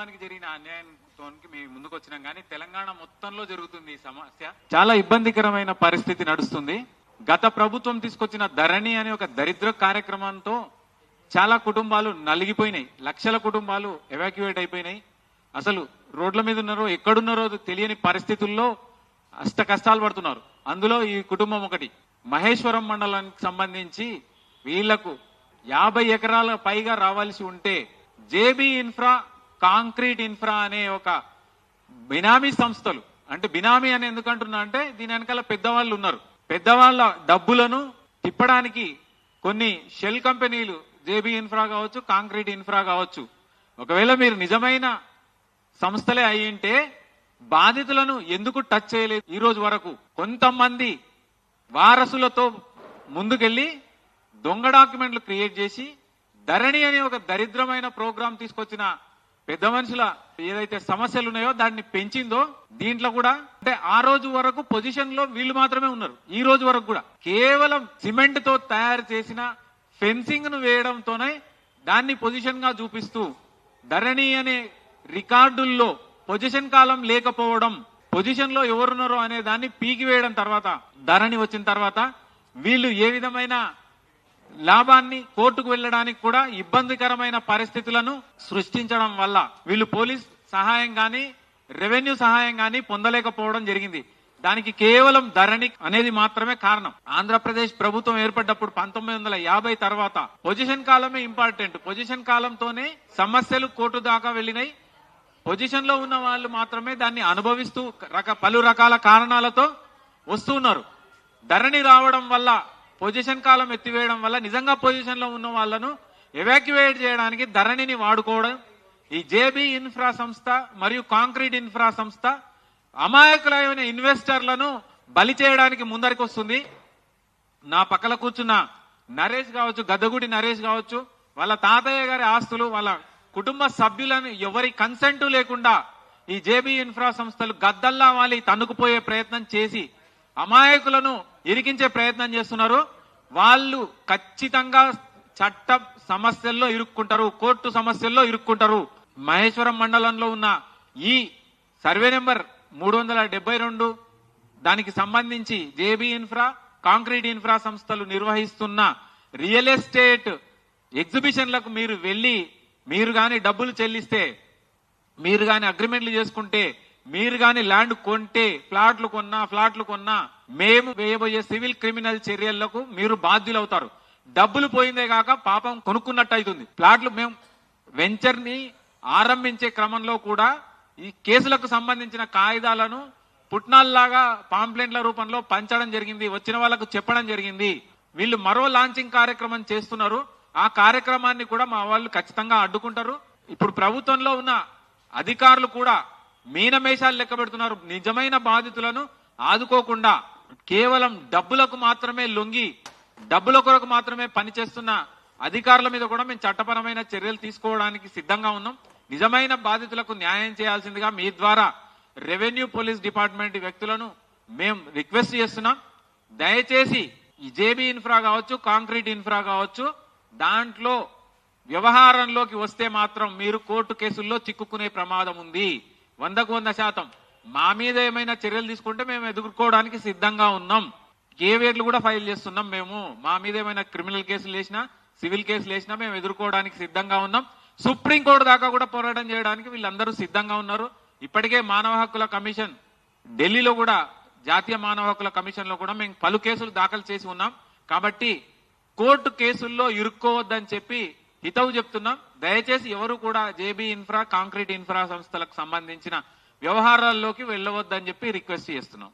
కుటుంబానికి జరిగిన అన్యాయంతో మేము ముందుకు వచ్చినాం, కానీ తెలంగాణ మొత్తంలో జరుగుతుంది ఈ సమస్య. చాలా ఇబ్బందికరమైన పరిస్థితి నడుస్తుంది. గత ప్రభుత్వం తీసుకొచ్చిన ధరణి అనే ఒక దరిద్ర కార్యక్రమంతో చాలా కుటుంబాలు నలిగిపోయినాయి. లక్షల కుటుంబాలు ఎవాక్యువేట్ అయిపోయినాయి. అసలు రోడ్ల మీద ఉన్నారో ఎక్కడున్నారో తెలియని పరిస్థితుల్లో అష్ట కష్టాలు పడుతున్నారు. అందులో ఈ కుటుంబం ఒకటి. మహేశ్వరం మండలానికి సంబంధించి వీళ్లకు 50 ఎకరాల పైగా రావాల్సి ఉంటే జేబీ ఇన్ఫ్రా, కాంక్రీట్ ఇన్ఫ్రా అనే ఒక బినామీ సంస్థలు, అంటే బినామీ అని ఎందుకంటున్నా అంటే దీని వెనకాల పెద్దవాళ్ళు ఉన్నారు. పెద్దవాళ్ళ డబ్బులను తిప్పడానికి కొన్ని షెల్ కంపెనీలు, జేబీ ఇన్ఫ్రా కావచ్చు, కాంక్రీట్ ఇన్ఫ్రా కావచ్చు, ఒకవేళ మీరు నిజమైన సంస్థలే అయ్యింటే బాధితులను ఎందుకు టచ్ చేయలేదు ఈ రోజు వరకు? కొంతమంది వారసులతో ముందుకెళ్లి దొంగ డాక్యుమెంట్లు క్రియేట్ చేసి ధరణి అనే ఒక దరిద్రమైన ప్రోగ్రాం తీసుకొచ్చిన పెద్ద మనుషుల ఏదైతే సమస్యలు ఉన్నాయో దాన్ని పెంచిందో దీంట్లో కూడా, అంటే ఆ రోజు వరకు పొజిషన్ లో వీళ్ళు మాత్రమే ఉన్నారు. ఈ రోజు వరకు కూడా కేవలం సిమెంట్ తో తయారు చేసిన ఫెన్సింగ్ ను వేయడంతోనే దాన్ని పొజిషన్ గా చూపిస్తూ ధరణి అనే రికార్డుల్లో పొజిషన్ కాలం లేకపోవడం, పొజిషన్ లో ఎవరున్నారో అనే దాన్ని పీకి వేయడం తర్వాత ధరణి వచ్చిన తర్వాత వీళ్ళు ఏ విధమైన లాభాన్ని కోర్టుకు వెళ్లడానికి కూడా ఇబ్బందికరమైన పరిస్థితులను సృష్టించడం వల్ల వీళ్ళు పోలీస్ సహాయం గాని రెవెన్యూ సహాయం గాని పొందలేకపోవడం జరిగింది. దానికి కేవలం ధరణి అనేది మాత్రమే కారణం. ఆంధ్రప్రదేశ్ ప్రభుత్వం ఏర్పడ్డప్పుడు 1950 తర్వాత పొజిషన్ కాలమే ఇంపార్టెంట్. పొజిషన్ కాలంతోనే సమస్యలు కోర్టు దాకా వెళ్ళినాయి. పొజిషన్ లో ఉన్న వాళ్ళు మాత్రమే దాన్ని అనుభవిస్తూ పలు రకాల కారణాలతో వస్తూ ఉన్నారు. ధరణి రావడం వల్ల, పొజిషన్ కాలం ఎత్తివేయడం వల్ల నిజంగా పొజిషన్ లో ఉన్న వాళ్ళను ఎవాక్యువేట్ చేయడానికి ధరణిని వాడుకోవడం, ఈ జేబీ ఇన్ఫ్రా సంస్థ మరియు కాంక్రీట్ ఇన్ఫ్రా సంస్థ అమాయకులైన ఇన్వెస్టర్లను బలి చేయడానికి ముందరికి వస్తుంది. నా పక్కన కూర్చున్న నరేష్ కావచ్చు, గద్దగుడి నరేష్ కావచ్చు, వాళ్ళ తాతయ్య గారి ఆస్తులు, వాళ్ళ కుటుంబ సభ్యులను ఎవరి కన్సెంట్ లేకుండా ఈ జేబీ ఇన్ఫ్రా సంస్థలు గద్దల్లా వాలి తన్నుకుపోయే ప్రయత్నం చేసి అమాయకులను ఇరికించే ప్రయత్నం చేస్తున్నారు. వాళ్ళు ఖచ్చితంగా చట్ట సమస్యల్లో ఇరుక్కుంటారు, కోర్టు సమస్యల్లో ఇరుక్కుంటారు. మహేశ్వరం మండలంలో ఉన్న ఈ సర్వే నెంబర్ 372 దానికి సంబంధించి జేబీ ఇన్ఫ్రా, కాంక్రీట్ ఇన్ఫ్రా సంస్థలు నిర్వహిస్తున్న రియల్ ఎస్టేట్ ఎగ్జిబిషన్లకు మీరు వెళ్లి మీరు గాని డబ్బులు చెల్లిస్తే, మీరు గాని అగ్రిమెంట్లు చేసుకుంటే, మీరు గాని ల్యాండ్ కొంటే, ఫ్లాట్లు కొన్నా మేము వేయబోయే సివిల్ క్రిమినల్ చర్యలకు మీరు బాధ్యులవుతారు. డబ్బులు పోయిందే కాక పాపం కొనుక్కున్నట్టు అవుతుంది. ఫ్లాట్లు మేము వెంచర్ ని ఆరంభించే క్రమంలో కూడా ఈ కేసులకు సంబంధించిన కాగితాలను పుట్నాల్లాగా పాంప్లెంట్ల రూపంలో పంచడం జరిగింది. వచ్చిన వాళ్ళకు చెప్పడం జరిగింది. వీళ్ళు మరో లాంచింగ్ కార్యక్రమం చేస్తున్నారు. ఆ కార్యక్రమాన్ని కూడా మా వాళ్ళు ఖచ్చితంగా అడ్డుకుంటారు. ఇప్పుడు ప్రభుత్వంలో ఉన్న అధికారులు కూడా మీనమేషాలు లెక్క పెడుతున్నారు. నిజమైన బాధితులను ఆదుకోకుండా కేవలం డబ్బులకు మాత్రమే లొంగి, డబ్బుల కొరకు మాత్రమే పనిచేస్తున్న అధికారుల మీద కూడా మేము చట్టపరమైన చర్యలు తీసుకోవడానికి సిద్ధంగా ఉన్నాం. నిజమైన బాధితులకు న్యాయం చేయాల్సిందిగా మీ ద్వారా రెవెన్యూ పోలీస్ డిపార్ట్మెంట్ వ్యక్తులను మేము రిక్వెస్ట్ చేస్తున్నాం. దయచేసి ఈ జేబీ ఇన్ఫ్రా కావచ్చు, కాంక్రీట్ ఇన్ఫ్రా కావచ్చు, దాంట్లో వ్యవహారంలోకి వస్తే మాత్రం మీరు కోర్టు కేసుల్లో చిక్కుకునే ప్రమాదం ఉంది. 100కు 100%. మా మీద ఏమైనా చర్యలు తీసుకుంటే మేము ఎదుర్కోవడానికి సిద్ధంగా ఉన్నాం. కేవేర్లు కూడా ఫైల్ చేస్తున్నాం. మేము మా మీద ఏమైనా క్రిమినల్ కేసులు వేసినా, సివిల్ కేసులు వేసినా మేము ఎదుర్కోవడానికి సిద్ధంగా ఉన్నాం. సుప్రీంకోర్టు దాకా కూడా పోరాటం చేయడానికి వీళ్ళందరూ సిద్ధంగా ఉన్నారు. ఇప్పటికే మానవ హక్కుల కమిషన్ ఢిల్లీలో కూడా, జాతీయ మానవ హక్కుల కమిషన్ లో కూడా మేము పలు కేసులు దాఖలు చేసి ఉన్నాం. కాబట్టి కోర్టు కేసుల్లో ఇరుక్కోవద్దని చెప్పి హితవు చెప్తున్నాం. దయచేసి ఎవరు కూడా జేబీ ఇన్ఫ్రా, కాంక్రీట్ ఇన్ఫ్రా సంస్థలకు సంబంధించిన వ్యవహారాల్లోకి వెళ్ళవద్దని చెప్పి రిక్వెస్ట్ చేస్తున్నాం.